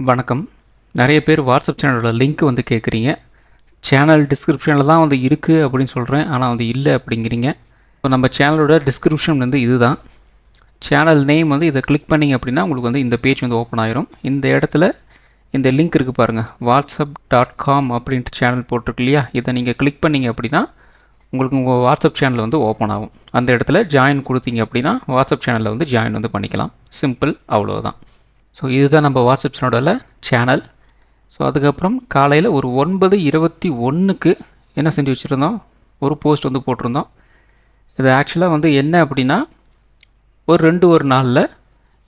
வணக்கம். நிறைய பேர் வாட்ஸ்அப் சேனலோட லிங்க் வந்து கேட்குறீங்க. சேனல் டிஸ்கிரிப்ஷனில் தான் வந்து இருக்குது அப்படின்னு சொல்கிறேன். ஆனால் வந்து இல்லை அப்படிங்கிறீங்க. இப்போ நம்ம சேனலோட டிஸ்கிரிப்ஷன் வந்து இதுதான். சேனல் நேம் வந்து இதை கிளிக் பண்ணிங்க அப்படின்னா உங்களுக்கு வந்து இந்த பேஜ் வந்து ஓப்பன் ஆயிரும். இந்த இடத்துல இந்த லிங்க் இருக்குது பாருங்கள், whatsapp.com அப்படின்ட்டு சேனல் போட்டிருக்கு இல்லையா, இதை நீங்கள் கிளிக் பண்ணிங்க அப்படின்னா உங்களுக்கு உங்கள் வாட்ஸ்அப் சேனல் வந்து ஓப்பன் ஆகும். அந்த இடத்துல ஜாயின் கொடுத்தீங்க அப்படின்னா வாட்ஸ்அப் சேனலில் வந்து ஜாயின் வந்து பண்ணிக்கலாம். சிம்பிள், அவ்வளோதான். ஸோ இதுதான் நம்ம வாட்ஸ்அப் சேனலோட சேனல். ஸோ அதுக்கப்புறம் காலையில் ஒரு 9:21க்கு என்ன செஞ்சு வச்சுருந்தோம், ஒரு போஸ்ட் வந்து போட்டிருந்தோம். இது ஆக்சுவலாக வந்து என்ன அப்படின்னா, ஒரு நாளில்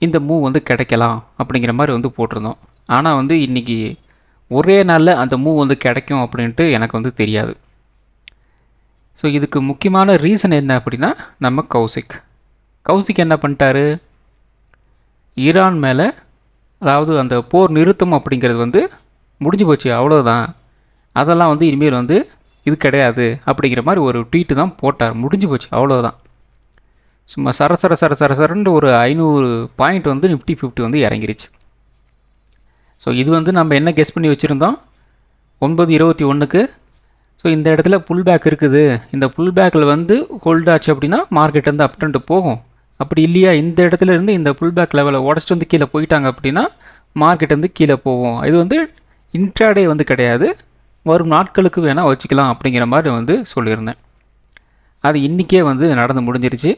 இந்த மூவ் வந்து கிடைக்கலாம் அப்படிங்கிற மாதிரி வந்து போட்டிருந்தோம். ஆனால் வந்து இன்றைக்கி ஒரே நாளில் அந்த மூவ் வந்து கிடைக்கும் அப்படின்ட்டு எனக்கு வந்து தெரியாது. ஸோ இதுக்கு முக்கியமான ரீசன் என்ன அப்படின்னா, நம்ம கௌசிக் என்ன பண்ணிட்டாரு, ஈரான் மேலே, அதாவது அந்த போர் நிறுத்தம் அப்படிங்கிறது வந்து முடிஞ்சு போச்சு, அவ்வளோதான், அதெல்லாம் வந்து இனிமேல் வந்து இது கிடையாது அப்படிங்கிற மாதிரி ஒரு ட்வீட்டு தான் போட்டார். முடிஞ்சு போச்சு, அவ்வளோதான். சும்மா சரன்னு ஒரு 500 பாயிண்ட் வந்து நிஃப்டி 50 வந்து இறங்கிருச்சு. ஸோ இது வந்து நம்ம என்ன கெஸ் பண்ணி வச்சுருந்தோம் 9:21க்கு. ஸோ இந்த இடத்துல புல் பேக் இருக்குது, இந்த புல் பேக்கில் வந்து ஹோல்ட் ஆச்சு அப்படின்னா மார்க்கெட் வந்து அப் ட்ரெண்ட் போகும். அப்படி இல்லையா, இந்த இடத்துல இருந்து இந்த புல் பேக் லெவலை உடச்சிட்டு வந்து கீழே போயிட்டாங்க அப்படின்னா மார்க்கெட் வந்து கீழே போகும். இது வந்து இன்ட்ராடே வந்து கிடையாது, வரும் நாட்களுக்கு வேணால் வச்சுக்கலாம் அப்படிங்கிற மாதிரி வந்து சொல்லியிருந்தேன். அது இன்றைக்கே வந்து நடந்து முடிஞ்சிருச்சு.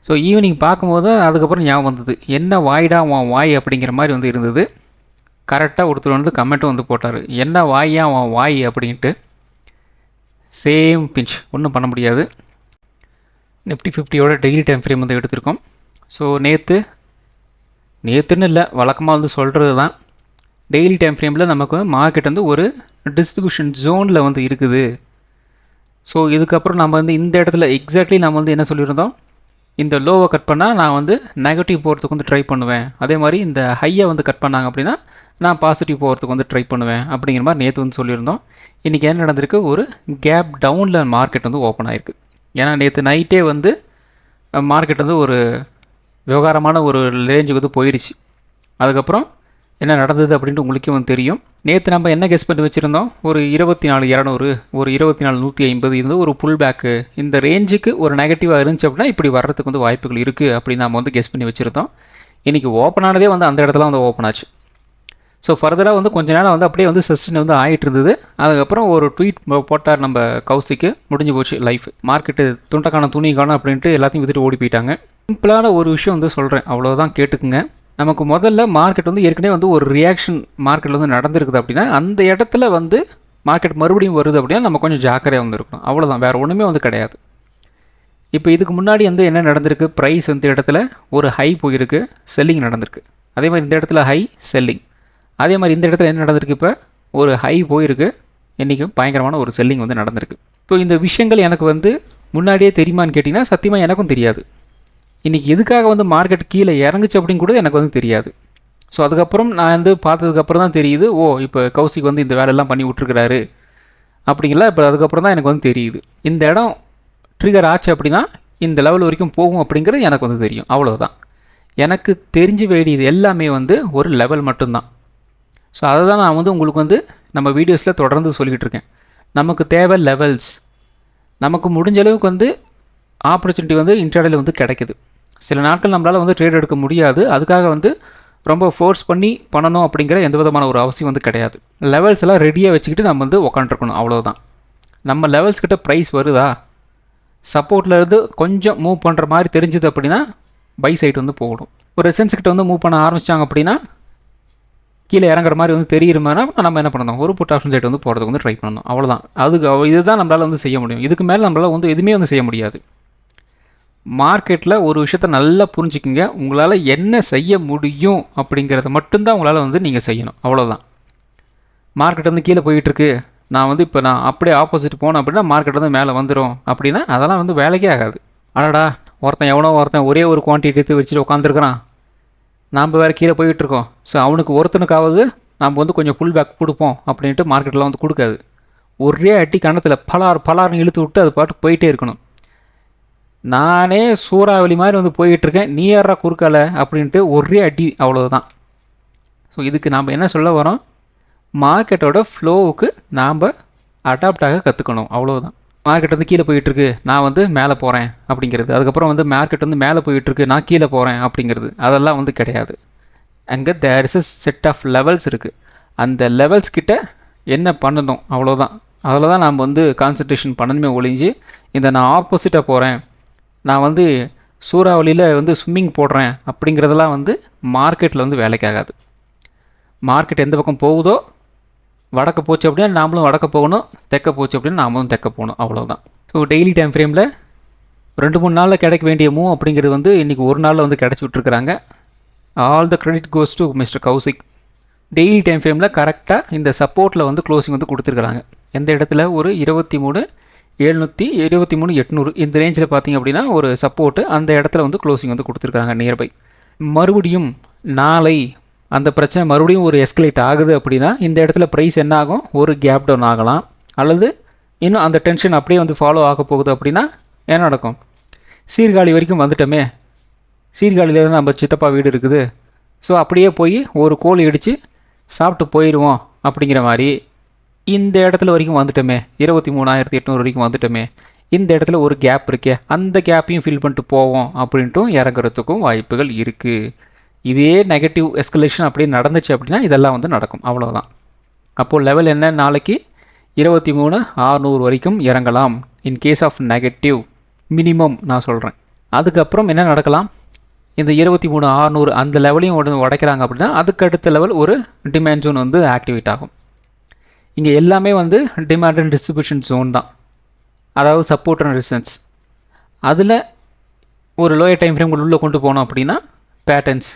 ஸோ ஈவினிங் பார்க்கும்போது அதுக்கப்புறம் ஞாபகம் வந்தது, என்ன வாய்டா உன் வாய் அப்படிங்கிற மாதிரி வந்து இருந்தது. கரெக்டாக ஒருத்தர் வந்து கமெண்ட்டும் வந்து போட்டார், என்ன வாயா உன் வாய் அப்படின்ட்டு. சேம் பிஞ்ச், ஒன்றும் பண்ண முடியாது. நிஃப்டி 50யோட டெய்லி டைம் ஃப்ரேம் வந்து எடுத்திருக்கோம். ஸோ நேற்றுன்னு இல்லை, வழக்கமாக வந்து சொல்கிறது தான், டெய்லி டைம் ஃப்ரேமில் நமக்கு மார்க்கெட் வந்து ஒரு டிஸ்ட்ரிபியூஷன் ஜோனில் வந்து இருக்குது. ஸோ இதுக்கப்புறம் நம்ம வந்து இந்த இடத்துல எக்ஸாக்ட்லி நம்ம வந்து என்ன சொல்லியிருந்தோம், இந்த லோவை கட் பண்ணால் நான் வந்து நெகட்டிவ் போகிறதுக்கு வந்து ட்ரை பண்ணுவேன், அதே மாதிரி இந்த ஹையை வந்து கட் பண்ணாங்க அப்படின்னா நான் பாசிட்டிவ் போகிறதுக்கு வந்து ட்ரை பண்ணுவேன் அப்படிங்கிற மாதிரி நேற்று வந்து சொல்லியிருந்தோம். இன்றைக்கி என்ன நடந்திருக்கு, ஒரு கேப் டவுனில் மார்க்கெட் வந்து ஓப்பன் ஆகிருக்கு. ஏன்னா நேற்று நைட்டே வந்து மார்க்கெட் வந்து ஒரு விவகாரமான ஒரு ரேஞ்சுக்கு வந்து போயிடுச்சு. அதுக்கப்புறம் என்ன நடந்தது அப்படின்ட்டு உங்களுக்கே வந்து தெரியும். நேற்று நம்ம என்ன கெஸ் பண்ணி வச்சுருந்தோம், ஒரு 24,200, ஒரு 24,150 இருந்து ஒரு புல் பேக்கு, இந்த ரேஞ்சுக்கு ஒரு நெகட்டிவாக இருந்துச்சு அப்படின்னா இப்படி வர்றதுக்கு வந்து வாய்ப்புகள் இருக்குது அப்படின்னு நம்ம வந்து கெஸ் பண்ணி வச்சுருந்தோம். இன்றைக்கி ஓப்பன் ஆனதே வந்து அந்த இடத்துல வந்து ஓப்பன் ஆச்சு. ஸோ ஃபர்தராக வந்து கொஞ்ச நேரம் வந்து அப்படியே வந்து சஸ்டெயின் வந்து ஆகிட்டு இருந்தது. அதுக்கப்புறம் ஒரு ட்வீட் போட்டார் நம்ம கௌசிக்கு, முடிஞ்சு போச்சு லைஃப், மார்க்கெட்டு துண்டக்கான துணி காணும் அப்படின்ட்டு எல்லாத்தையும் வித்துட்டு ஓடி போயிட்டாங்க. சிம்பிளான ஒரு விஷயம் வந்து சொல்கிறேன், அவ்வளோதான், கேட்டுக்குங்க. நமக்கு முதல்ல மார்க்கெட் வந்து ஏற்கனவே வந்து ஒரு ரியாக்ஷன் மார்க்கெட்டில் வந்து நடந்திருக்குது அப்படின்னா அந்த இடத்துல வந்து மார்க்கெட் மறுபடியும் வருது அப்படின்னா நம்ம கொஞ்சம் ஜாக்கிரதையாக வந்து இருக்கணும், அவ்வளோதான், வேறு ஒன்றுமே வந்து கிடையாது. இப்போ இதுக்கு முன்னாடி வந்து என்ன நடந்திருக்கு, ப்ரைஸ் வந்து இடத்துல ஒரு ஹை போயிருக்கு, செல்லிங் நடந்திருக்கு. அதே மாதிரி இந்த இடத்துல ஹை செல்லிங், அதே மாதிரி இந்த இடத்துல என்ன நடந்திருக்கு, இப்போ ஒரு ஹை போயிருக்கு, என்றைக்கும் பயங்கரமான ஒரு செல்லிங் வந்து நடந்திருக்கு. ஸோ இந்த விஷயங்கள் எனக்கு வந்து முன்னாடியே தெரியுமான்னு கேட்டிங்கன்னா சத்தியமாக எனக்கும் தெரியாது. இன்றைக்கி எதுக்காக வந்து மார்க்கெட் கீழே இறங்குச்சு அப்படின்னு கூட எனக்கு வந்து தெரியாது. ஸோ அதுக்கப்புறம் நான் வந்து பார்த்ததுக்கப்புறம் தான் தெரியுது, ஓ இப்போ கௌசிக் வந்து இந்த வேலையெல்லாம் பண்ணி விட்ருக்கிறாரு அப்படிங்களா. இப்போ அதுக்கப்புறம் தான் எனக்கு வந்து தெரியுது, இந்த இடம் ட்ரிகர் ஆச்சு அப்படின்னா இந்த லெவல் வரைக்கும் போகும் அப்படிங்கிறது எனக்கு வந்து தெரியும், அவ்வளோதான். எனக்கு தெரிஞ்சு வேண்டியது எல்லாமே வந்து ஒரு லெவல் மட்டும்தான். ஸோ அதை தான் நான் வந்து உங்களுக்கு வந்து நம்ம வீடியோஸில் தொடர்ந்து சொல்லிக்கிட்டு இருக்கேன். நமக்கு தேவை லெவல்ஸ், நமக்கு முடிஞ்ச அளவுக்கு வந்து ஆப்பர்ச்சுனிட்டி வந்து இன்ட்ராடேல வந்து கிடைக்குது. சில நாட்கள் நம்மளால் வந்து ட்ரேட் எடுக்க முடியாது, அதுக்காக வந்து ரொம்ப ஃபோர்ஸ் பண்ணி பண்ணணும் அப்படிங்கிற எந்த விதமான ஒரு அவசியம் வந்து கிடையாது. லெவல்ஸ் எல்லாம் ரெடியாக வச்சுக்கிட்டு நம்ம வந்து உக்காண்ட்ருக்கணும், அவ்வளோதான். நம்ம லெவல்ஸ் கிட்ட ப்ரைஸ் வருதா, சப்போர்ட்லேருந்து கொஞ்சம் மூவ் பண்ணுற மாதிரி தெரிஞ்சுது அப்படின்னா பை சைட் வந்து போகணும். ஒரு ரெசன்ஸ் கிட்ட வந்து மூவ் பண்ண ஆரம்பித்தாங்க அப்படின்னா கீழே இறங்குற மாதிரி வந்து தெரியுமானா நம்ம என்ன பண்ணணும், ஒரு புட் ஆப்ஷன் சைட் வந்து போகிறதுக்கு வந்து ட்ரை பண்ணணும், அவ்வளோதான். இதுதான் நம்மளால் வந்து செய்ய முடியும். இதுக்கு மேலே நம்மளால் வந்து எதுவுமே வந்து செய்ய முடியாது. மார்க்கெட்டில் ஒரு விஷயத்த நல்லா புரிஞ்சுக்குங்க, உங்களால் என்ன செய்ய முடியும் அப்படிங்கிறத மட்டும்தான் உங்களால் வந்து நீங்கள் செய்யணும், அவ்வளோதான். மார்க்கெட் வந்து கீழே போயிட்டுருக்கு, நான் வந்து இப்போ நான் அப்படியே ஆப்போசிட் போனேன் அப்படின்னா மார்க்கெட் வந்து மேலே வந்துடும் அப்படின்னா அதெல்லாம் வந்து வேலைக்கே ஆகாது. அடடா, ஒருத்தன் ஒரே ஒரு குவான்டிட்டி எடுத்து வச்சுட்டு உட்காந்துருக்குறான், நாம் வேறு கீழே போயிட்டுருக்கோம், ஸோ அவனுக்கு ஒருத்தனுக்காவது நாம் வந்து கொஞ்சம் புல் பேக் கொடுப்போம் அப்படின்ட்டு மார்க்கெட்டில் வந்து கொடுக்காது. ஒரே அட்டி கணத்தில் பலார்னு இழுத்து விட்டு அது பாட்டு போயிட்டே இருக்கணும். நானே சூறாவளி மாதிரி வந்து போயிட்டுருக்கேன், நீ யாரா குறுக்கால அப்படின்ட்டு ஒரே அடி, அவ்வளோதான். ஸோ இதுக்கு நாம் என்ன சொல்ல வரோம், மார்க்கெட்டோட ஃப்ளோவுக்கு நாம் அடாப்ட் ஆக கற்றுக்கணும், அவ்வளோதான். மார்க்கெட் வந்து கீழே போயிட்டுருக்கு, நான் வந்து மேலே போகிறேன் அப்படிங்கிறது, அதுக்கப்புறம் வந்து மார்க்கெட் வந்து மேலே போயிட்டுருக்கு, நான் கீழே போகிறேன் அப்படிங்கிறது, அதெல்லாம் வந்து கிடையாது. அங்கே there is a set of levels இருக்குது. அந்த லெவல்ஸ் கிட்ட என்ன பண்ணணும் அவ்வளோதான். அதில் தான் நாம் வந்து கான்சன்ட்ரேஷன் பண்ணணுமே ஒழிஞ்சு, இந்த நான் ஆப்போசிட்டாக போகிறேன், நான் வந்து சூறாவளியில் வந்து ஸ்விம்மிங் போடுறேன் அப்படிங்கிறதெல்லாம் வந்து மார்க்கெட்டில் வந்து வேலைக்காகாது. மார்க்கெட் எந்த பக்கம் போகுதோ, வடக்க போச்சு அப்படின்னா நாமளும் வடக்க போகணும், தெற்க போச்சு அப்படின்னா நாமளும் தெற்க போகணும், அவ்வளோதான். ஸோ டெய்லி டைம் ஃப்ரேமில் 2-3 நாளில் கிடைக்க வேண்டிய மூவ் அப்படிங்கிறது வந்து இன்றைக்கி ஒரு நாளில் வந்து கிடச்சி விட்ருக்குறாங்க. All the credit goes to mister Kaushik. Daily time ஃப்ரேமில் கரெக்டாக இந்த சப்போர்ட்டில் வந்து க்ளோசிங் வந்து கொடுத்துருக்குறாங்க. எந்த இடத்துல ஒரு 23,700 23,800 இந்த ரேஞ்சில் பார்த்திங்க அப்படின்னா ஒரு சப்போர்ட்டு, அந்த இடத்துல வந்து க்ளோசிங் வந்து கொடுத்துருக்குறாங்க நியர்பை. மறுபடியும் நாளை அந்த பிரச்சனை மறுபடியும் ஒரு எஸ்கலேட் ஆகுது அப்படின்னா இந்த இடத்துல ப்ரைஸ் என்ன ஆகும், ஒரு கேப் டவுன் ஆகலாம், அல்லது இன்னும் அந்த டென்ஷன் அப்படியே வந்து ஃபாலோ ஆக போகுது அப்படின்னா என்ன நடக்கும், சீர்காழி வரைக்கும் வந்துட்டோமே, சீர்காழியில் தான் நம்ம சித்தப்பா வீடு இருக்குது, ஸோ அப்படியே போய் ஒரு கோழி அடித்து சாப்பிட்டு போயிடுவோம் அப்படிங்கிற மாதிரி இந்த இடத்துல வரைக்கும் வந்துட்டோமே, 23,800 வரைக்கும் வந்துட்டோமே, இந்த இடத்துல ஒரு கேப் இருக்கே, அந்த கேப்பையும் ஃபில் பண்ணிட்டு போவோம் அப்படின்ட்டும் இறங்குறதுக்கும் வாய்ப்புகள் இருக்குது. இதே நெகட்டிவ் எஸ்கலேஷன் அப்படி நடந்துச்சு அப்படின்னா இதெல்லாம் வந்து நடக்கும், அவ்வளோதான். அப்போது லெவல் என்ன, நாளைக்கு 23,600 வரைக்கும் இறங்கலாம் in case of negative minimum நான் சொல்கிறேன். அதுக்கப்புறம் என்ன நடக்கலாம், இந்த 23,600 அந்த லெவலையும் உடைக்கிறாங்க அப்படின்னா அதுக்கு அடுத்த லெவல் ஒரு டிமாண்ட் ஜோன் வந்து ஆக்டிவேட் ஆகும். இங்கே எல்லாமே வந்து டிமாண்ட் அண்ட் டிஸ்ட்ரிபியூஷன் ஜோன் தான், அதாவது சப்போர்ட் அண்ட் ரெசிஸ்டன்ஸ். அதில் ஒரு லோயர் டைம் ஃப்ரேம் உள்ளே கொண்டு போனோம் அப்படின்னா பேட்டர்ன்ஸ்,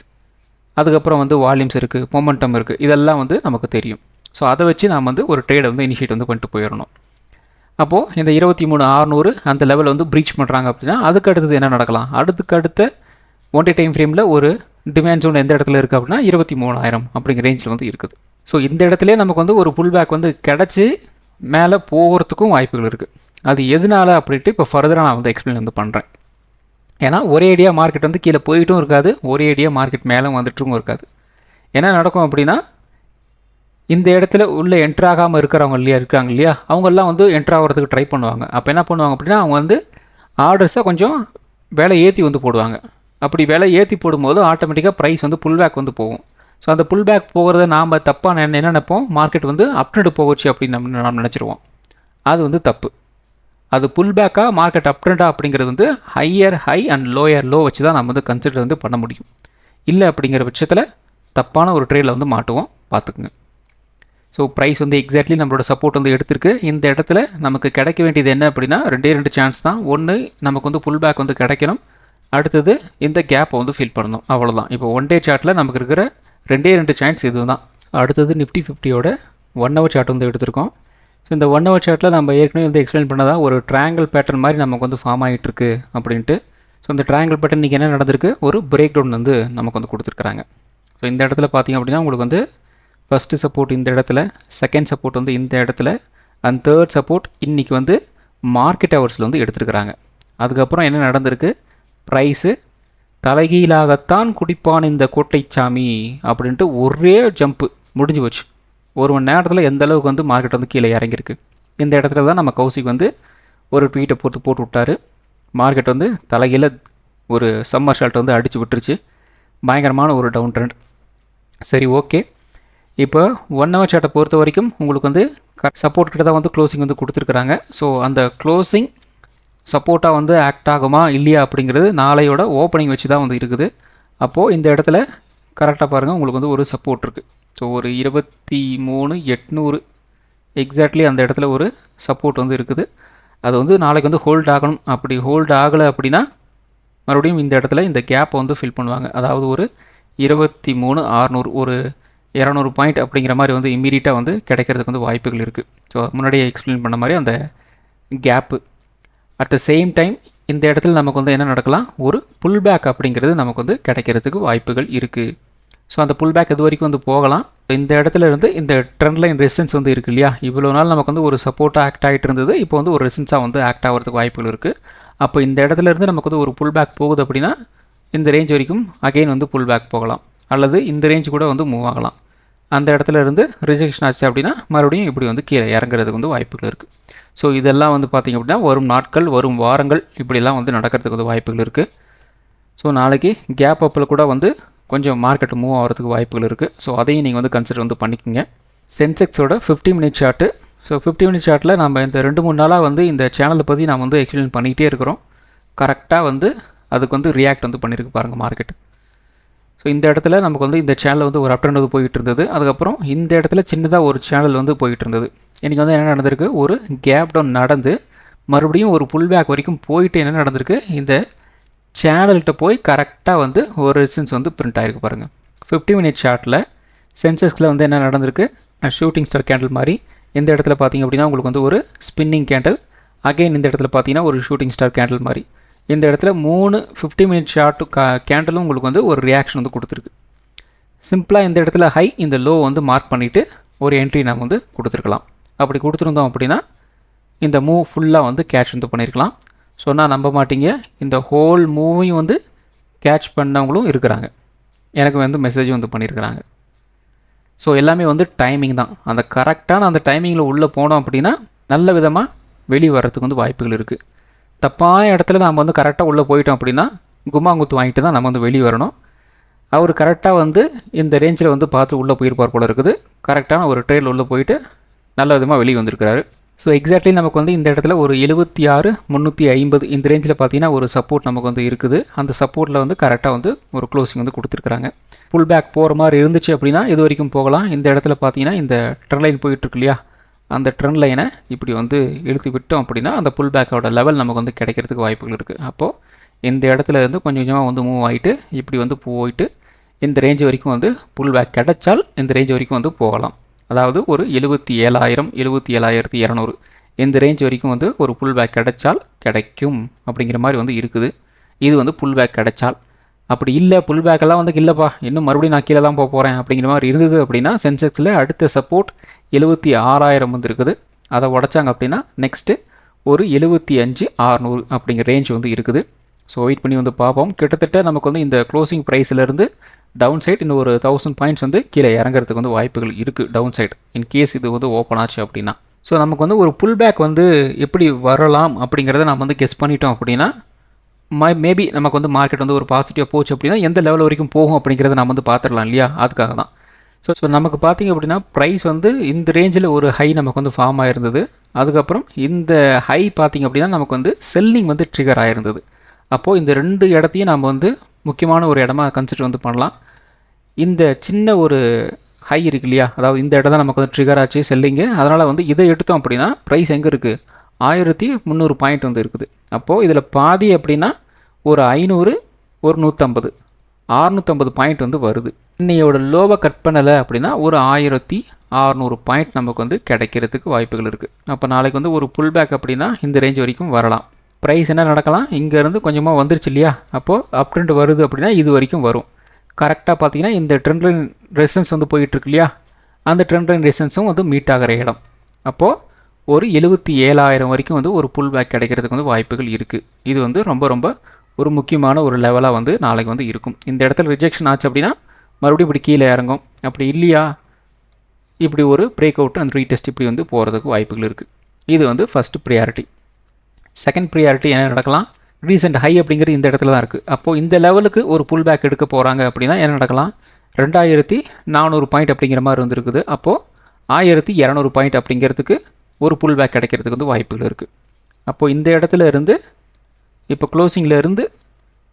அதுக்கப்புறம் வந்து வால்யூம்ஸ் இருக்குது, மொமெண்டம் இருக்குது, இதெல்லாம் வந்து நமக்கு தெரியும். ஸோ அதை வச்சு நாம் வந்து ஒரு ட்ரேடை வந்து இனிஷியேட் வந்து பண்ணிட்டு போயிடணும். அப்போது இந்த 23,600 அந்த லெவல் வந்து ப்ரீச் பண்ணுறாங்க அப்படின்னா அதுக்கு அடுத்தது என்ன நடக்கலாம், அடுத்த ஒன் டே டைம் ஃப்ரேமில் ஒரு டிமாண்ட் ஜோன் எந்த இடத்துல இருக்குது அப்படின்னா 23,000 அப்படிங்கிற ரேஞ்சில் வந்து இருக்குது. ஸோ இந்த இடத்துல நமக்கு வந்து ஒரு புல் பேக் வந்து கிடச்சி மேலே போகிறதுக்கும் வாய்ப்புகள் இருக்குது. அது எதனால அப்படின்ட்டு இப்போ ஃபர்தராக நான் வந்து எக்ஸ்பிளைன் வந்து பண்ணுறேன். ஏன்னா ஒரே ஐடியா மார்க்கெட் வந்து கீழே போயிட்டும் இருக்காது, ஒரே ஐடியா மார்க்கெட் மேலே வந்துட்டும் இருக்காது. என்ன நடக்கும் அப்படின்னா இந்த இடத்துல உள்ளே என்ட்ராகாமல் இருக்காங்க இல்லையா, அவங்கெல்லாம் வந்து என்ட்ராகிறதுக்கு ட்ரை பண்ணுவாங்க. அப்போ என்ன பண்ணுவாங்க அப்படின்னா அவங்க வந்து ஆர்டர்ஸை கொஞ்சம் விலை ஏற்றி வந்து போடுவாங்க. அப்படி விலை ஏற்றி போடும்போது ஆட்டோமேட்டிக்காக ப்ரைஸ் வந்து புல் பேக் வந்து போகும். ஸோ அந்த புல் பேக் போகிறத நாம் தப்பாக என்ன நினைப்போம், மார்க்கெட் வந்து அப்ட்ரெண்ட் போகச்சு அப்படின்னு நம்ம நினச்சிருவோம். அது வந்து தப்பு. அது புல் பேக்காக மார்க்கெட் அப்ட்ரெண்டாக அப்படிங்கிறது வந்து higher high and lower low வச்சு தான் நம்ம வந்து கன்சிடர் வந்து பண்ண முடியும். இல்லை அப்படிங்கிற பட்சத்தில் தப்பான ஒரு ட்ரேடில் வந்து மாட்டுவோம், பார்த்துக்குங்க. ஸோ ப்ரைஸ் வந்து எக்ஸாக்ட்லி நம்மளோட சப்போர்ட் வந்து எடுத்திருக்கு. இந்த இடத்துல நமக்கு கிடைக்க வேண்டியது என்ன அப்படின்னா 2 சான்ஸ் தான். ஒன்று, நமக்கு வந்து புல் பேக் வந்து கிடைக்கணும், அடுத்தது இந்த கேப்பை வந்து ஃபில் பண்ணணும், அவ்வளோதான். இப்போ ஒன் டே சார்ட்டில் நமக்கு இருக்கிற 2 சான்ஸ் இது தான். அடுத்தது நிஃப்டி 50யோட 1 ஹவர் சார்ட் வந்து எடுத்திருக்கோம். ஸோ இந்த 1 ஹவர் சார்ட்டில் நம்ம ஏற்கனவே வந்து எக்ஸ்பிளைன் பண்ணதான் ஒரு ட்ரையாங்கிள் பேட்டர்ன் மாதிரி நமக்கு வந்து ஃபார்ம் ஆகிட்டுருக்கு அப்படின்ட்டு. ஸோ இந்த ட்ரையாங்கிள் பேட்டர்ன் இன்றைக்கி என்ன நடந்திருக்கு, ஒரு பிரேக் டவுன் வந்து நமக்கு வந்து கொடுத்துருக்குறாங்க. ஸோ இந்த இடத்துல பார்த்திங்க அப்படின்னா உங்களுக்கு வந்து ஃபஸ்ட்டு சப்போர்ட் இந்த இடத்துல, செகண்ட் சப்போர்ட் வந்து இந்த இடத்துல, அண்ட் தேர்ட் சப்போர்ட் இன்றைக்கி வந்து மார்க்கெட் ஹவர்ஸில் வந்து எடுத்துருக்குறாங்க. அதுக்கப்புறம் என்ன நடந்திருக்கு, ப்ரைஸு தலைகீழாகத்தான் குடிப்பான் இந்த கோட்டைச்சாமி அப்படின்ட்டு ஒரே ஜம்ப்பு முடிஞ்சு போச்சு. 1 மணி நேரத்தில் எந்த அளவுக்கு வந்து மார்க்கெட் வந்து கீழே இறங்கியிருக்கு. இந்த இடத்துல தான் நம்ம கௌசிக் வந்து ஒரு ட்வீட்டை போட்டு விட்டார். மார்க்கெட் வந்து தலைகீழ ஒரு சம்மர் ஷால்ட் வந்து அடித்து விட்டுருச்சு, பயங்கரமான ஒரு டவுன் ட்ரெண்ட். சரி, ஓகே. இப்போ 1 ஹவர் சார்ட்டை பொறுத்த வரைக்கும் உங்களுக்கு வந்து சப்போர்ட் கிட்ட தான் வந்து க்ளோசிங் வந்து கொடுத்துருக்குறாங்க. ஸோ அந்த க்ளோசிங் சப்போர்ட்டாக வந்து ஆக்ட் ஆகுமா இல்லையா அப்படிங்கிறது நாளையோட ஓப்பனிங் வச்சு தான் வந்து இருக்குது. அப்போது இந்த இடத்துல கரெக்டாக பாருங்கள், உங்களுக்கு வந்து ஒரு சப்போர்ட் இருக்குது. ஸோ ஒரு 23,800 எக்ஸாக்ட்லி அந்த இடத்துல ஒரு சப்போர்ட் வந்து இருக்குது. அது வந்து நாளைக்கு வந்து ஹோல்ட் ஆகணும். அப்படி ஹோல்ட் ஆகலை அப்படின்னா மறுபடியும் இந்த இடத்துல இந்த கேப்பை வந்து ஃபில் பண்ணுவாங்க. அதாவது ஒரு 23,600 ஒரு 200 பாயிண்ட் அப்படிங்கிற மாதிரி வந்து இம்மீடியட்டாக வந்து கிடைக்கிறதுக்கு வந்து வாய்ப்புகள் இருக்குது. ஸோ முன்னாடியே எக்ஸ்பிளைன் பண்ண மாதிரி அந்த gap. At the same time இந்த இடத்துல நமக்கு வந்து என்ன நடக்கலாம், ஒரு புல் பேக் அப்படிங்கிறது நமக்கு வந்து கிடைக்கிறதுக்கு வாய்ப்புகள் இருக்குது. ஸோ அந்த புல் பேக் இது வரைக்கும் வந்து போகலாம். இந்த இடத்துல இருந்து இந்த ட்ரெண்ட் லைன் ரெசிஸ்டன்ஸ் வந்து இருக்குது இல்லையா, இவ்வளோ நாள் நமக்கு வந்து ஒரு சப்போர்ட்டாக ஆக்ட் ஆகிட்டு இருந்தது, இப்போ வந்து ஒரு ரெசிஸ்டன்ஸாக வந்து ஆக்ட் ஆகிறதுக்கு வாய்ப்புகள் இருக்குது. அப்போ இந்த இடத்துல இருந்து நமக்கு வந்து ஒரு புல் பேக் போகுது அப்படின்னா இந்த ரேஞ்ச் வரைக்கும் அகெயின் வந்து புல் பேக் போகலாம், அல்லது இந்த ரேஞ்ச் கூட வந்து மூவ் ஆகலாம். அந்த இடத்துல இருந்து ரிஜெக்ஷன் ஆச்சு அப்படின்னா மறுபடியும் இப்படி வந்து கீழே இறங்குறதுக்கு வந்து வாய்ப்புகள் இருக்குது. ஸோ இதெல்லாம் வந்து பார்த்திங்க அப்படின்னா வரும் நாட்கள் வரும் வாரங்கள் இப்படிலாம் வந்து நடக்கிறதுக்கு வந்து வாய்ப்புகள் இருக்குது. ஸோ நாளைக்கு கேப் அப்பில் கூட வந்து கொஞ்சம் மார்க்கெட் மூவ் ஆகிறதுக்கு வாய்ப்புகள் இருக்குது. ஸோ அதையும் நீங்கள் வந்து கன்சிடர் வந்து பண்ணிக்கோங்க. சென்செக்ஸோட 50 மினிட் சார்ட்டு. ஸோ 50 மினிட் சார்ட்டில் நம்ம இந்த 2-3 நாளாக வந்து இந்த சேனலை பற்றி நாம் வந்து எக்ஸ்பிளைன் பண்ணிக்கிட்டே இருக்கிறோம். கரெக்டாக வந்து அதுக்கு வந்து ரியாக்ட் வந்து பண்ணியிருக்கு பாருங்கள் மார்க்கெட். ஸோ இந்த இடத்துல நமக்கு வந்து இந்த சேனல் வந்து ஒரு அப் ட்ரெண்ட் வந்து போயிட்டு இருந்தது. அதுக்கப்புறம் இந்த இடத்துல சின்னதாக ஒரு சேனல் வந்து போயிட்டு இருந்தது. இன்றைக்கி வந்து என்ன நடந்திருக்கு, ஒரு கேப் டவுன் நடந்து மறுபடியும் ஒரு புல் பேக் வரைக்கும் போயிட்டு என்ன நடந்திருக்கு, இந்த சேனல்கிட்ட போய் கரெக்டாக வந்து ஒரு ரெசிஸ்டன்ஸ் வந்து பிரிண்ட் ஆகிருக்கு பாருங்கள். 50 மினிட் சார்ட்டில் சென்செக்ஸில் வந்து என்ன நடந்திருக்கு, ஷூட்டிங் ஸ்டார் கேண்டில் மாதிரி இந்த இடத்துல பார்த்திங்க அப்படின்னா உங்களுக்கு வந்து ஒரு ஸ்பின்னிங் கேண்டில், அகைன் இந்த இடத்துல பார்த்தீங்கன்னா ஒரு ஷூட்டிங் ஸ்டார் கேண்டில் மாதிரி இந்த இடத்துல 3 50 மினிட் ஷார்ட்டு கேண்டலும் உங்களுக்கு வந்து ஒரு ரியாக்ஷன் வந்து கொடுத்துருக்கு. சிம்பிளாக இந்த இடத்துல ஹை இந்த லோ வந்து மார்க் பண்ணிவிட்டு ஒரு என்ட்ரி நம்ம வந்து கொடுத்துருக்கலாம். அப்படி கொடுத்துருந்தோம் அப்படின்னா இந்த மூவ் ஃபுல்லாக வந்து கேட்ச் வந்து பண்ணியிருக்கலாம். சொன்னால் நம்ப மாட்டீங்க, இந்த ஹோல் மூவையும் வந்து கேட்ச் பண்ணவங்களும் இருக்கிறாங்க. எனக்கு வந்து மெசேஜ் வந்து பண்ணியிருக்கிறாங்க. ஸோ எல்லாமே வந்து டைமிங் தான். அந்த கரெக்டான அந்த டைமிங்கில் உள்ளே போனோம் அப்படின்னா நல்ல விதமாக வெளியே வர்றதுக்கு வந்து வாய்ப்புகள் இருக்குது. தப்பான இடத்துல நம்ம வந்து கரெக்டாக உள்ளே போயிட்டோம் அப்படின்னா கும்மாங்குத்து வாங்கிட்டு தான் நம்ம வந்து வெளியே வரணும். அவர் கரெக்டாக வந்து இந்த ரேஞ்சில் வந்து பார்த்து உள்ளே போயிருப்பார் போல இருக்குது. கரெக்டான ஒரு ட்ரேடில் உள்ளே போயிட்டு நல்ல விதமாக வெளியே வந்திருக்கிறாரு. ஸோ எக்ஸாக்ட்லி நமக்கு வந்து இந்த இடத்துல ஒரு 76,350 இந்த ரேஞ்சில் பார்த்தீங்கன்னா ஒரு சப்போர்ட் நமக்கு வந்து இருக்குது. அந்த சப்போர்ட்டில் வந்து கரெக்டாக வந்து ஒரு க்ளோசிங் வந்து கொடுத்துருக்குறாங்க. புல் பேக் போகிற மாதிரி இருந்துச்சு அப்படின்னா இது வரைக்கும் போகலாம். இந்த இடத்துல பார்த்தீங்கன்னா இந்த ட்ரெண்ட் லைன் போயிட்டுருக்கு இல்லையா, அந்த ட்ரெண்ட் லைனை இப்படி வந்து இழுத்து விட்டோம் அப்படின்னா அந்த புல் பேக்கோட லெவல் நமக்கு வந்து கிடைக்கிறதுக்கு வாய்ப்புகள் இருக்குது. அப்போது இந்த இடத்துல இருந்து கொஞ்சம் கொஞ்சமாக வந்து மூவ் ஆகிட்டு இப்படி வந்து போயிட்டு இந்த ரேஞ்ச் வரைக்கும் வந்து புல் பேக் கிடைச்சால் இந்த ரேஞ்ச் வரைக்கும் வந்து போகலாம். அதாவது ஒரு 77,000 77,200 இந்த ரேஞ்ச் வரைக்கும் வந்து ஒரு புல் பேக் கிடைச்சால் கிடைக்கும் அப்படிங்கிற மாதிரி வந்து இருக்குது. இது வந்து புல் பேக் கிடைச்சால். அப்படி இல்லை, புல் பேக்கெல்லாம் வந்து இல்லைப்பா இன்னும் மறுபடியும் நான் கீழே தான் போக போகிறேன் அப்படிங்கிற மாதிரி இருந்தது அப்படின்னா சென்செக்ஸில் அடுத்த சப்போர்ட் 76,000 வந்து இருக்குது. அதை உடச்சாங்க அப்படின்னா நெக்ஸ்ட்டு ஒரு 75,600 அப்படிங்கிற ரேஞ்ச் வந்து இருக்குது. ஸோ வெயிட் பண்ணி வந்து பார்ப்போம். கிட்டத்தட்ட நமக்கு வந்து இந்த க்ளோசிங் ப்ரைஸிலேருந்து டவுன் சைட் இன்னும் ஒரு 1000 பாயிண்ட்ஸ் வந்து கீழே இறங்குறதுக்கு வந்து வாய்ப்புகள் இருக்குது டவுன் சைட், இன்கேஸ் இது வந்து ஓப்பன் ஆச்சு அப்படின்னா. ஸோ நமக்கு வந்து ஒரு புல் பேக் வந்து எப்படி வரலாம் அப்படிங்கிறத நம்ம வந்து கெஸ் பண்ணிட்டோம் அப்படின்னா மேபி நமக்கு வந்து மார்க்கெட் வந்து ஒரு பாசிட்டிவாக போச்சு அப்படின்னா எந்த லெவல் வரைக்கும் போகும் அப்படிங்கிறத நம்ம வந்து பார்த்துடலாம் இல்லையா, அதுக்காக தான். ஸோ நமக்கு பார்த்திங்க அப்படின்னா ப்ரைஸ் வந்து இந்த ரேஞ்சில் ஒரு ஹை நமக்கு வந்து ஃபார்ம் ஆகிருந்தது. அதுக்கப்புறம் இந்த ஹை பார்த்திங்க அப்படின்னா நமக்கு வந்து செல்லிங் வந்து ட்ரிகர் ஆகிருந்தது. அப்போது இந்த 2 இடத்தையும் நம்ம வந்து முக்கியமான ஒரு இடமா கன்சிடர் வந்து பண்ணலாம். இந்த சின்ன ஒரு ஹை இருக்கு இல்லையா, அதாவது இந்த இடம் தான் நமக்கு வந்து ட்ரிகர் ஆச்சு செல்லிங்கு. அதனால் வந்து இதை எடுத்தோம் அப்படின்னா ப்ரைஸ் எங்கே இருக்குது, 1300 பாயிண்ட் வந்து இருக்குது. அப்போது இதில் பாதி அப்படின்னா ஒரு 500 ஒரு 150 650 பாயிண்ட் வந்து வருது. இன்னையோட லோவை கட் பண்ணலை அப்படின்னா ஒரு 1600 பாயிண்ட் நமக்கு வந்து கிடைக்கிறதுக்கு வாய்ப்புகள் இருக்குது. அப்போ நாளைக்கு வந்து ஒரு புல் பேக் அப்படின்னா இந்த ரேஞ்ச் வரைக்கும் வரலாம். ப்ரைஸ் என்ன நடக்கலாம், இங்கேருந்து கொஞ்சமாக வந்துருச்சு இல்லையா, அப்போது அப் ட்ரெண்ட் வருது அப்படின்னா இது வரைக்கும் வரும். கரெக்டாக பார்த்தீங்கன்னா இந்த ட்ரெண்ட் லைன் ரெசிஸ்டன்ஸ் வந்து போயிட்டுருக்கு இல்லையா, அந்த ட்ரெண்ட் லைன் ரெசிஸ்டன்ஸும் வந்து மீட் ஆகிற இடம். அப்போது ஒரு 77,000 வரைக்கும் வந்து ஒரு புல் பேக் கிடைக்கிறதுக்கு வந்து வாய்ப்புகள் இருக்குது. இது வந்து ரொம்ப ரொம்ப ஒரு முக்கியமான ஒரு லெவலாக வந்து நாளைக்கு வந்து இருக்கும். இந்த இடத்துல ரிஜெக்ஷன் ஆச்சு அப்படின்னா மறுபடியும் இப்படி கீழே இறங்கும். அப்படி இல்லையா இப்படி ஒரு பிரேக் அவுட் அண்ட் ரீடெஸ்ட் இப்படி வந்து போகிறதுக்கு வாய்ப்புகள் இருக்குது. இது வந்து ஃபஸ்ட்டு ப்ரியாரிட்டி. செகண்ட் ப்ரியாரிட்டி என்ன நடக்கலாம், ரீசெண்ட் ஹை அப்படிங்கிறது இந்த இடத்துல தான் இருக்குது. அப்போது இந்த லெவலுக்கு ஒரு புல் பேக் எடுக்க போகிறாங்க அப்படின்னா என்ன நடக்கலாம், 2400 பாயிண்ட் அப்படிங்கிற மாதிரி வந்துருக்குது. அப்போது 1200 பாயிண்ட் அப்படிங்கிறதுக்கு ஒரு புல் பேக் கிடைக்கிறதுக்கு வந்து வாய்ப்புகள் இருக்குது. அப்போது இந்த இடத்துல இருந்து இப்போ க்ளோசிங்கில் இருந்து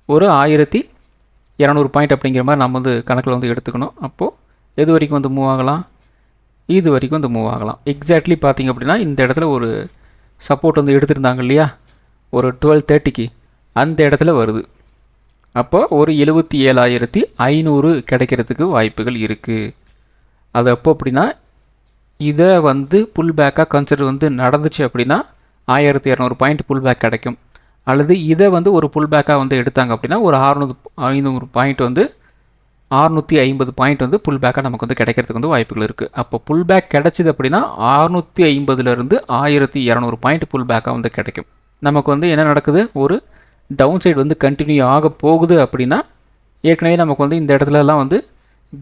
ஒரு 1200 பாயிண்ட் அப்படிங்கிற மாதிரி நம்ம வந்து கணக்கில் வந்து எடுத்துக்கணும். அப்போது எது வரைக்கும் வந்து மூவ் ஆகலாம், இது வரைக்கும் வந்து மூவ் ஆகலாம். எக்ஸாக்ட்லி பார்த்திங்க அப்படின்னா இந்த இடத்துல ஒரு சப்போர்ட் வந்து எடுத்திருந்தாங்க இல்லையா ஒரு 1230க்கு, அந்த இடத்துல வருது. அப்போ ஒரு 77,500 கிடைக்கிறதுக்கு வாய்ப்புகள் இருக்குது. அது அப்போ அப்படின்னா இதை வந்து புல் பேக்காக கன்சிடர் வந்து நடந்துச்சு அப்படின்னா 1200 பாயிண்ட் புல் பேக் கிடைக்கும். அல்லது இதை வந்து ஒரு புல் பேக்காக வந்து எடுத்தாங்க அப்படின்னா ஒரு 500 பாயிண்ட் வந்து 650 பாயிண்ட் வந்து புல் பேக்காக நமக்கு வந்து கிடைக்கிறதுக்கு வந்து வாய்ப்புகள் இருக்குது. அப்போ புல் பேக் கிடைச்சிது அப்படின்னா 650லேருந்து 1200 பாயிண்ட் புல் பேக்காக வந்து கிடைக்கும். நமக்கு வந்து என்ன நடக்குது, ஒரு டவுன் சைடு வந்து கண்டினியூ ஆக போகுது அப்படின்னா ஏற்கனவே நமக்கு வந்து இந்த இடத்துலலாம் வந்து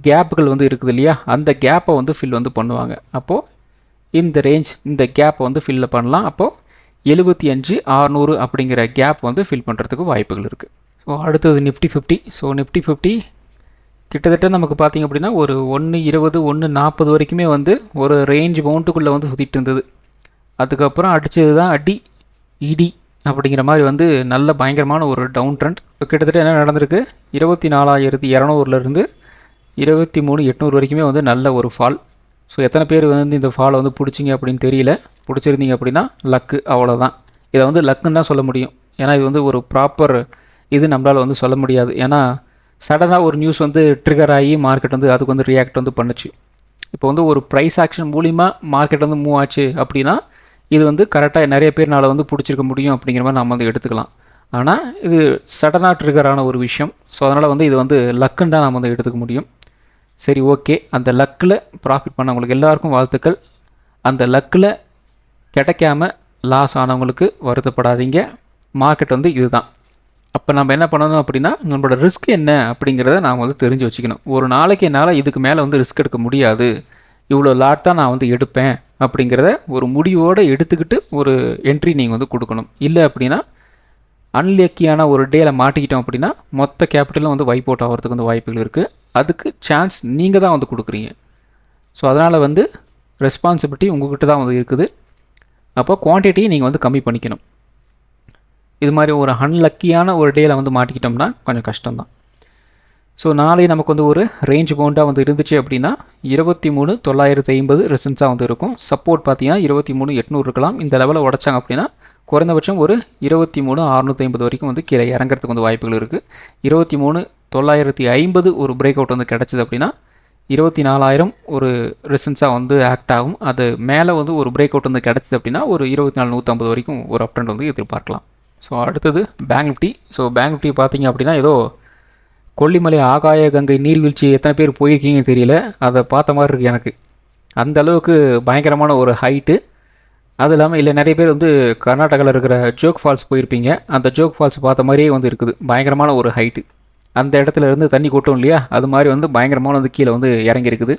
கேப்புகள் வந்து இருக்குது இல்லையா, அந்த கேப்பை வந்து ஃபில் வந்து பண்ணுவாங்க. அப்போது இந்த ரேஞ்ச் இந்த கேப்பை வந்து ஃபில்ல பண்ணலாம். அப்போது 75,600 அப்படிங்கிற கேப் வந்து ஃபில் பண்ணுறதுக்கு வாய்ப்புகள் இருக்குது. ஸோ அடுத்தது நிஃப்டி 50. ஸோ நிஃப்டி 50 கிட்டத்தட்ட நமக்கு பார்த்திங்க அப்படின்னா ஒரு 1.20 1.40 வரைக்குமே வந்து ஒரு ரேஞ்ச் பவுண்டுக்குள்ளே வந்து சுற்றிட்டு இருந்தது. அதுக்கப்புறம் அடித்தது தான் இடி அப்படிங்கிற மாதிரி வந்து நல்ல பயங்கரமான ஒரு டவுன் ட்ரெண்ட். கிட்டத்தட்ட என்ன நடந்திருக்கு, 24,200லேருந்து 23,800 வரைக்குமே வந்து நல்ல ஒரு ஃபால். ஸோ எத்தனை பேர் வந்து இந்த ஃபாலை வந்து பிடிச்சிங்க அப்படின்னு தெரியல. பிடிச்சிருந்தீங்க அப்படின்னா லக்கு, அவ்வளோதான். இதை வந்து லக்குன்னு தான் சொல்ல முடியும். ஏன்னா இது வந்து ஒரு ப்ராப்பர் இது நம்மளால் வந்து சொல்ல முடியாது. ஏன்னா சடனாக ஒரு நியூஸ் வந்து ட்ரிகர் ஆகி மார்க்கெட் வந்து அதுக்கு வந்து ரியாக்ட் வந்து பண்ணுச்சு. இப்போ வந்து ஒரு ப்ரைஸ் ஆக்ஷன் மூலிமா மார்க்கெட் வந்து மூவ் ஆச்சு அப்படின்னா இது வந்து கரெக்டாக நிறைய பேர்னால வந்து பிடிச்சிருக்க முடியும் அப்படிங்கிற மாதிரி நம்ம வந்து எடுத்துக்கலாம். ஆனால் இது சடனாக ட்ரிகரான ஒரு விஷயம். ஸோ அதனால் வந்து இது வந்து லக்குன்னு தான் நம்ம வந்து எடுத்துக்க முடியும். சரி, ஓகே. அந்த லக்கில் ப்ராஃபிட் பண்ணவங்களுக்கு எல்லாருக்கும் வாழ்த்துக்கள். அந்த லக்கில் கிடைக்காம லாஸ் ஆனவங்களுக்கு வருத்தப்படாதீங்க. மார்க்கெட் வந்து இதுதான். அப்போ நம்ம என்ன பண்ணணும் அப்படின்னா, நம்மளோட ரிஸ்க் என்ன அப்படிங்கிறத நாம் வந்து தெரிஞ்சு வச்சுக்கணும். ஒரு நாளைக்கு என்னால் இதுக்கு மேலே வந்து ரிஸ்க் எடுக்க முடியாது, இவ்வளோ லாட் தான் நான் வந்து எடுப்பேன் அப்படிங்கிறத ஒரு முடிவோடு எடுத்துக்கிட்டு ஒரு என்ட்ரி நீங்கள் வந்து கொடுக்கணும். இல்லை அப்படின்னா அன்லக்கியான ஒரு டேல மாட்டிக்கிட்டோம் அப்படின்னா மொத்த கேபிட்டலும் வந்து வைப் அவுட் ஆகிறதுக்கு வந்து வாய்ப்புகள் இருக்குது. அதுக்கு சான்ஸ் நீங்கள் தான் வந்து கொடுக்குறீங்க. ஸோ அதனால் வந்து ரெஸ்பான்சிபிலிட்டி உங்கள்கிட்ட தான் வந்து இருக்குது. அப்போ குவான்டிட்டியை நீங்கள் வந்து கம்மி பண்ணிக்கணும். இது மாதிரி ஒரு அன்லக்கியான ஒரு டேல வந்து மாட்டிக்கிட்டோம்னா கொஞ்சம் கஷ்டம்தான். ஸோ நாளை நமக்கு வந்து ஒரு ரேஞ்ச் பவுண்டாக வந்து இருந்துச்சு அப்படின்னா 23,950 ரெசன்ஸாக வந்து இருக்கும். சப்போர்ட் பார்த்தீங்கன்னா 23,800 இருக்கலாம். இந்த லெவலில் உடச்சாங்க அப்படின்னா குறைந்தபட்சம் ஒரு 23,650 வரைக்கும் வந்து கீழே இறங்கிறதுக்கு வந்து வாய்ப்புகள் இருக்குது. 23,950 ஒரு பிரேக் அவுட் வந்து கிடச்சிது அப்படின்னா 24,000 ஒரு ரெசன்ஸாக வந்து ஆக்ட் ஆகும். அது மேலே வந்து ஒரு பிரேக் அவுட் வந்து கிடச்சிது அப்படின்னா ஒரு 24,150 வரைக்கும் ஒரு அப் ட்ரெண்ட் வந்து எதிர்பார்க்கலாம். ஸோ அடுத்தது bank Nifty. So bank Nifty பார்த்தீங்க அப்படின்னா ஏதோ கொல்லிமலை ஆகாய கங்கை நீர்வீழ்ச்சி எத்தனை பேர் போயிருக்கீங்கன்னு தெரியல, அதை பார்த்த மாதிரி இருக்குது எனக்கு. அந்த அளவுக்கு பயங்கரமான ஒரு ஹைட்டு. அது இல்லாமல் இல்லை நிறைய பேர் வந்து கர்நாடகாவில் இருக்கிற ஜோக் ஃபால்ஸ் போயிருப்பீங்க. அந்த ஜோக் ஃபால்ஸ் பார்த்த மாதிரியே வந்து இருக்குது. பயங்கரமான ஒரு ஹைட்டு. அந்த இடத்துல இருந்து தண்ணி கொட்டும் இல்லையா, அது மாதிரி வந்து பயங்கரமான வந்து கீழே வந்து இறங்கியிருக்குது.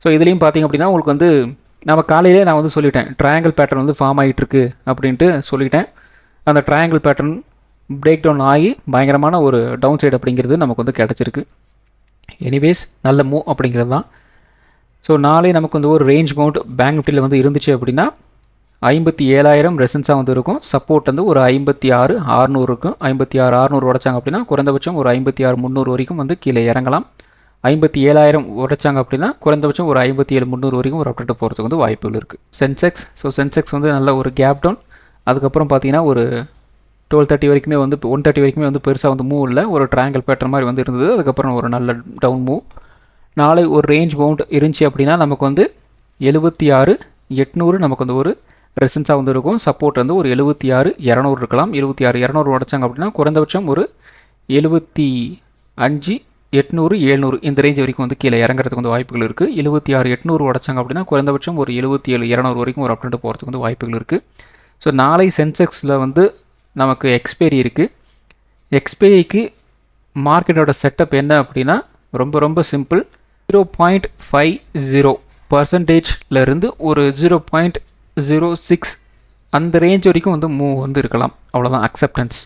ஸோ இதுலேயும் பார்த்திங்க அப்படின்னா உங்களுக்கு வந்து நம்ம காலையிலே நான் வந்து சொல்லிட்டேன், ட்ரையாங்கிள் பேட்டர்ன் வந்து ஃபார்ம் ஆகிட்டுருக்கு அப்படின்ட்டு சொல்லிட்டேன். அந்த ட்ரையாங்கிள் பேட்டர்ன் பிரேக் டவுன் ஆகி பயங்கரமான ஒரு டவுன் சைடு அப்படிங்கிறது நமக்கு வந்து கிடச்சிருக்கு. எனிவேஸ் நல்ல மூவ் அப்படிங்கிறது தான். ஸோ நாளை நமக்கு வந்து ஒரு ரேஞ்ச் பவுண்ட் பேங்க் நிஃப்டியில் வந்து இருந்துச்சு அப்படின்னா 57,000 ரெசன்ஸாக வந்து இருக்கும். சப்போர்ட் வந்து ஒரு 56,600 இருக்கும். 56,600 உடைச்சாங்க அப்படின்னா குறைந்தபட்சம் ஒரு 56,300 வரைக்கும் வந்து கீழே இறங்கலாம். 57,000 உடைச்சாங்க அப்படின்னா குறைந்தபட்சம் ஒரு 57,300 வரைக்கும் ஒரு அப்டேட் போகிறதுக்கு வந்து வாய்ப்புகள் இருக்குது. சென்செக்ஸ். ஸோ சென்செக்ஸ் வந்து நல்ல ஒரு கேப் டவுன். அதுக்கப்புறம் பார்த்தீங்கன்னா ஒரு 1230 வரைக்குமே வந்து 130 வரைக்குமே வந்து பெருசாக வந்து மூவ் இல்லை, ஒரு ட்ரையாங்கிள் பேட்டர்ன் மாதிரி வந்து இருந்தது. அதுக்கப்புறம் ஒரு நல்ல டவுன் மூவ். நாளை ஒரு ரேஞ்ச் பவுண்ட் இருந்துச்சு அப்படின்னா நமக்கு வந்து 76,800 நமக்கு வந்து ஒரு ரெசன்ஸாக வந்து இருக்கும். சப்போர்ட் வந்து ஒரு 76,200 இருக்கலாம். 76,200 உடைச்சாங்க அப்படின்னா குறைந்தபட்சம் ஒரு 75,800 700 இந்த ரேஞ்ச் வரைக்கும் வந்து கீழே இறங்குறதுக்கு வந்து வாய்ப்புகள் இருக்குது. 76,800 உடைச்சாங்க அப்படின்னா குறைந்தபட்சம் ஒரு 77,200 வரைக்கும் ஒரு அப்டேட் போகிறதுக்கு வந்து வாய்ப்புகள் இருக்குது. ஸோ நாளை சென்செக்ஸில் வந்து நமக்கு எக்ஸ்பைரி இருக்குது. எக்ஸ்பைரிக்கு மார்க்கெட்டோட செட்டப் என்ன அப்படின்னா ரொம்ப ரொம்ப சிம்பிள். 0.50% ஒரு 0.06 அந்த ரேஞ்ச் வரைக்கும் வந்து மூவ் வந்து இருக்கலாம். அவ்வளோதான் அக்செப்டன்ஸ்.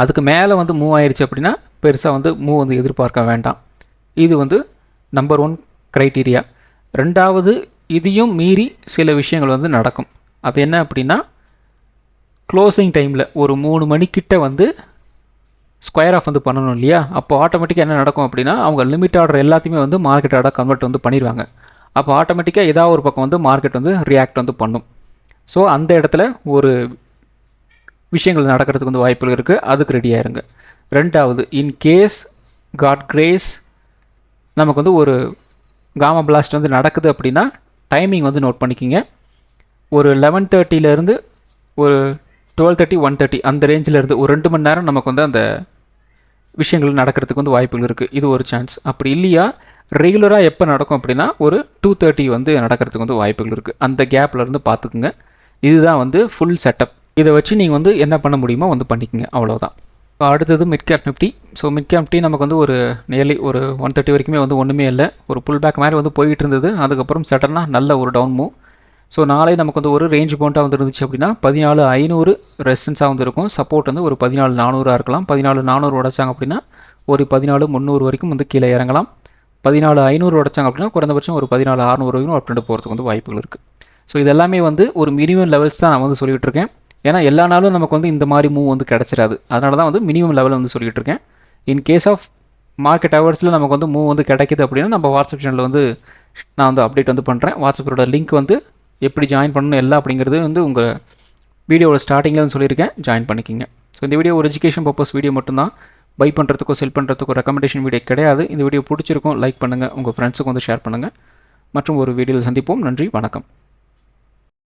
அதுக்கு மேலே வந்து மூவ் ஆயிடுச்சு அப்படின்னா பெருசாக வந்து மூவ் வந்து எதிர்பார்க்க வேண்டாம். இது வந்து நம்பர் 1 க்ரைட்டீரியா. ரெண்டாவது, இதையும் மீறி சில விஷயங்கள் வந்து நடக்கும். அது என்ன அப்படின்னா க்ளோசிங் டைமில் ஒரு 3 மணிக்கிட்ட வந்து ஸ்கொயர் ஆஃப் வந்து பண்ணணும் இல்லையா, அப்போ ஆட்டோமேட்டிக்காக என்ன நடக்கும் அப்படின்னா அவங்க லிமிட் ஆர்டர் எல்லாத்தையுமே வந்து மார்க்கெட் ஆர்டர் கன்வெர்ட் வந்து பண்ணிடுவாங்க. அப்போ ஆட்டோமேட்டிக்காக ஏதாவது ஒரு பக்கம் வந்து மார்க்கெட் வந்து ரியாக்ட் வந்து பண்ணும். ஸோ அந்த இடத்துல ஒரு விஷயங்கள் நடக்கிறதுக்கு வந்து வாய்ப்புகள் இருக்குது. அதுக்கு ரெடியாக இருங்க. ரெண்டாவது, இன் கேஸ் காட் கிரேஸ் நமக்கு வந்து ஒரு காமா பிளாஸ்ட் வந்து நடக்குது அப்படின்னா டைமிங் வந்து நோட் பண்ணிக்கிங்க. ஒரு 11:30 ஒரு 12:30 1:30 அந்த ரேஞ்சில் இருந்து ஒரு 2 மணி நேரம் நமக்கு வந்து அந்த விஷயங்கள் நடக்கிறதுக்கு வந்து வாய்ப்புகள் இருக்குது. இது ஒரு சான்ஸ். அப்படி இல்லையா ரெகுலராக எப்போ நடக்கும் அப்படின்னா ஒரு 2:30 வந்து நடக்கிறதுக்கு வந்து வாய்ப்புகள் இருக்குது. அந்த கேப்பில் இருந்து பார்த்துக்குங்க. இதுதான் வந்து ஃபுல் செட்டப். இதை வச்சு நீங்கள் வந்து என்ன பண்ண முடியுமோ வந்து பண்ணிக்கோங்க, அவ்வளோதான். அடுத்தது mid cap Nifty. So mid cap Nifty நமக்கு வந்து ஒரு நியர்லி ஒரு 130 வரைக்குமே வந்து ஒன்றுமே இல்லை, ஒரு புல் பேக் மாதிரி வந்து போயிட்டு இருந்தது. அதுக்கப்புறம் சடனாக நல்ல ஒரு டவுன் மூவ். ஸோ நாளை நமக்கு வந்து ஒரு ரேஞ்ச் பவுண்டாக வந்து இருந்துச்சு அப்படின்னா 14,500 ரெசிஸ்டன்ஸாக வந்து இருக்கும். சப்போர்ட் வந்து ஒரு 14,400 இருக்கலாம். 14,400 உடைச்சாங்க அப்படின்னா ஒரு 14,300 வரைக்கும் வந்து கீழே இறங்கலாம். 14,500 உடைச்சாங்க அப்படின்னா குறைந்தபட்சம் ஒரு 14,600 வரைக்கும் அப் ட்ரெண்ட் போகிறதுக்கு வந்து வாய்ப்புகள் இருக்குது. ஸோ இது எல்லாமே வந்து ஒரு மினிமம் லெவல்ஸ் தான் நான் வந்து சொல்லிகிட்டு இருக்கேன். ஏன்னா எல்லா நாளும் நமக்கு வந்து இந்த மாதிரி மூவ் வந்து கிடச்சிடாது. அதனால தான் வந்து மினிமம் லெவல் வந்து சொல்லிகிட்டு இருக்கேன். இன் கேஸ் ஆஃப் மார்க்கெட் ஹவர்ஸில் நமக்கு வந்து மூவ் வந்து கிடைக்கிது அப்படின்னா நம்ம வாட்ஸ்அப் சேனலில் வந்து நான் வந்து அப்டேட் வந்து பண்ணுறேன். வாட்ஸ்அப்போட லிங்க் வந்து எப்படி ஜாயின் பண்ணணும் எல்லாம் அப்படிங்கிறது வந்து உங்கள் வீடியோவோட ஸ்டார்டிங்கில் வந்து சொல்லியிருக்கேன், ஜாயின் பண்ணிக்கிங்க. ஸோ இந்த வீடியோ ஒரு எஜுகேஷன் பர்பஸ் வீடியோ மட்டும்தான், பை பண்ணுறதுக்கோ செல் பண்ணுறதுக்கோ ரெக்கமெண்டேஷன் வீடியோ கிடையாது. இந்த வீடியோ பிடிச்சிருக்கும் லைக் பண்ணுங்கள், உங்கள் ஃப்ரெண்ட்ஸுக்கு வந்து ஷேர் பண்ணுங்கள். மற்றும் ஒரு வீடியோவில் சந்திப்போம். நன்றி, வணக்கம்.